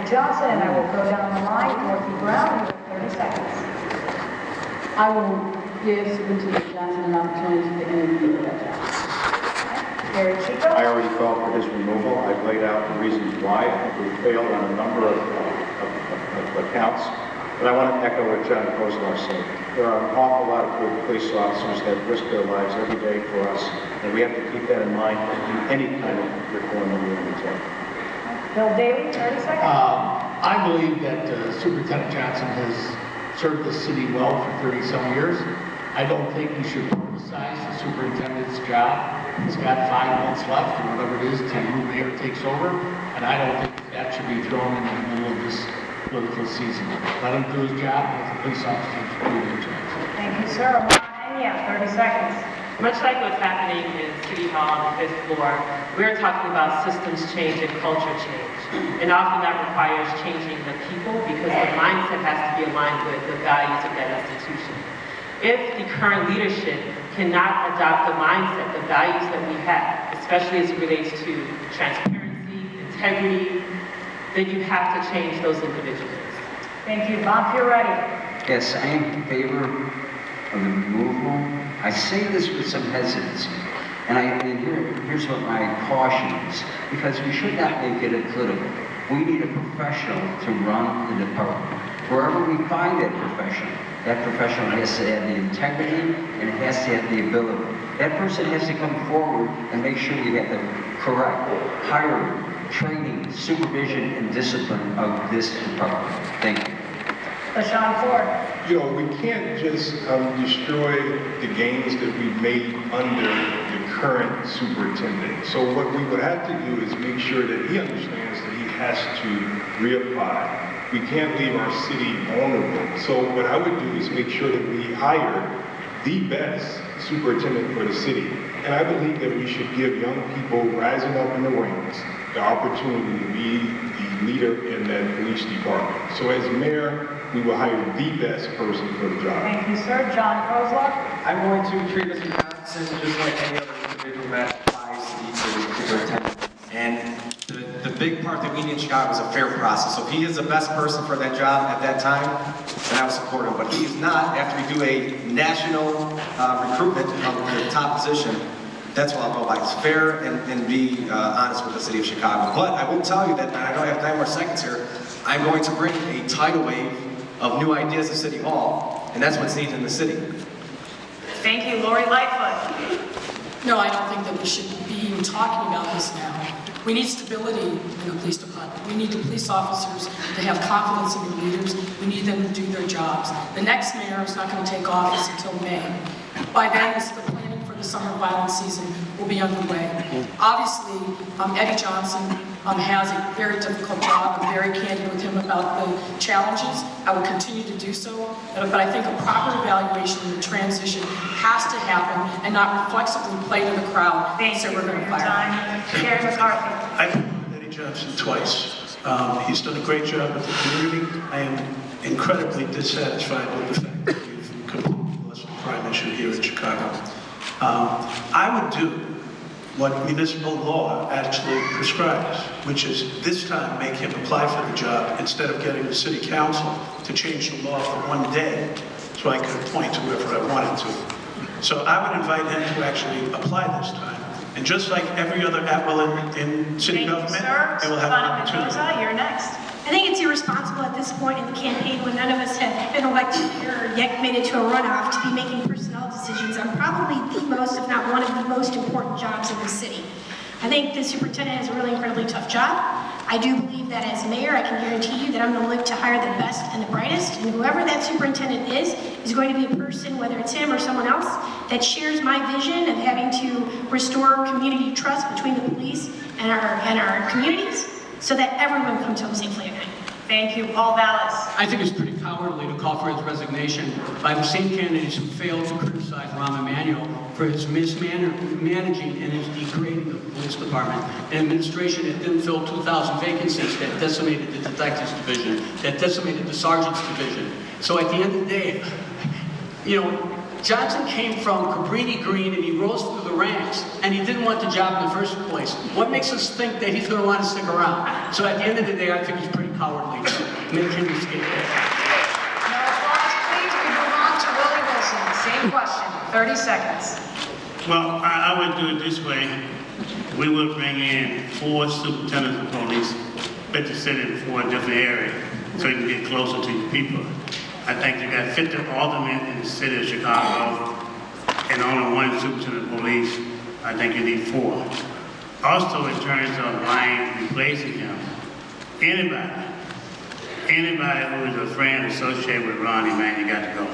Johnson, and I will go down the line. Dorothy Brown, you have 30 seconds. I will give Superintendent Johnson an opportunity to interview that job. Gary Chico. I already called for his removal. I've laid out the reasons why. I think we failed on a number of accounts. But I want to echo what John Kozlar said. There are an awful lot of good police officers that risk their lives every day for us, and we have to keep that in mind and do any kind of reform that we undertake. Bill Daley, 30 seconds. I believe that Superintendent Johnson has served the city well for 30-some years. I don't think we should politicize the superintendent's job. He's got 5 months left, or whatever it is, till the new mayor takes over, and I don't think that should be thrown in the middle of this political season. Let him do his job, let the police officers do their jobs. Thank you, sir. And yeah, 30 seconds. Much like what's happening in City Hall on the 5th floor, we're talking about systems change and culture change. And often that requires changing the people because the mindset has to be aligned with the values of that institution. If the current leadership cannot adopt the mindset, the values that we have, especially as it relates to transparency, integrity, then you have to change those individuals. Thank you. Bob Fioretti. Yes, I am in favor of the removal. I say this with some hesitancy, and here's what my caution is, because we should not make it a political. We need a professional to run the department. Wherever we find that professional has to have the integrity and it has to have the ability. That person has to come forward and make sure we have the correct hiring, training, supervision, and discipline of this department. Thank you. LaShawn Ford. You know, we can't just destroy the gains that we've made under the current superintendent. So what we would have to do is make sure that he understands that he has to reapply. We can't leave our city vulnerable. So what I would do is make sure that we hire the best superintendent for the city. And I believe that we should give young people rising up in the ranks the opportunity to be the leader in that police department. So as mayor, we will hire the best person for the job. Thank you, sir. John Kozlar. I'm going to treat Mr. Johnson just like any other individual that applies to each superintendent. And the big part that we need in Chicago is a fair process. So if he is the best person for that job at that time, then I will support him. But he is not, after we do a national recruitment of the top position, that's what I'll go by. It's fair and be honest with the city of Chicago. But I will tell you that, and I don't have 9 more seconds here, I'm going to bring a tidal wave of new ideas to City Hall, and that's what's needed in the city. Thank you, Lori Lightfoot. No, I don't think that we should be even talking about this now. We need stability in the police department. We need the police officers to have confidence in their leaders. We need them to do their jobs. The next mayor is not going to take office until May. By then, the planning for the summer violence season will be underway. Obviously, Eddie Johnson has a very difficult job. I'm very candid with him about the challenges. I will continue to do so, but I think a proper evaluation of the transition has to happen and not reflexively play to the crowd. Thank you for your time. Gary McCarthy. I've met Eddie Johnson twice. He's done a great job with the community. I am incredibly dissatisfied with the fact that we've completely lost the crime issue here in Chicago. I would do what municipal law actually prescribes, which is this time make him apply for the job instead of getting the city council to change the law for 1 day so I could appoint whoever I wanted to. So I would invite him to actually apply this time. And just like every other at-will in city government, they will have an opportunity. You're next. I think it's irresponsible at this point in the campaign when none of us have been elected or yet made it to a runoff to be making personnel decisions on probably the most, if not one of the most important jobs in the city. I think the superintendent has a really incredibly tough job. I do believe that as mayor, I can guarantee you that I'm going to look to hire the best and the brightest, and whoever that superintendent is going to be a person, whether it's him or someone else, that shares my vision of having to restore community trust between the police and our communities, so that everyone comes home safely at night. Thank you, Paul Vallis. I think it's pretty cowardly to call for his resignation by the same candidates who failed to criticize Rahm Emanuel for his mismanaging and his degrading of the police department. An administration that didn't fill 2,000 vacancies, that decimated the detectives division, that decimated the sergeants division. So at the end of the day, you know, Johnson came from Cabrini Green and he rose through the ranks and he didn't want the job in the first place. What makes us think that he's going to want to stick around? So at the end of the day, I think he's pretty cowardly. Make him the scapegoat. No applause, please. We move on to Willie Wilson. Same question, 30 seconds. Well, I would do it this way. We would bring in 4 superintendents of police, split the city in 4 different areas, so you can get closer to your people. I think you got 50 aldermen in the city of Chicago, and only 1 superintendent of police. I think you need 4. Also, in terms of Ryan replacing him, anybody who is a friend associated with Ronnie, man, you got to go.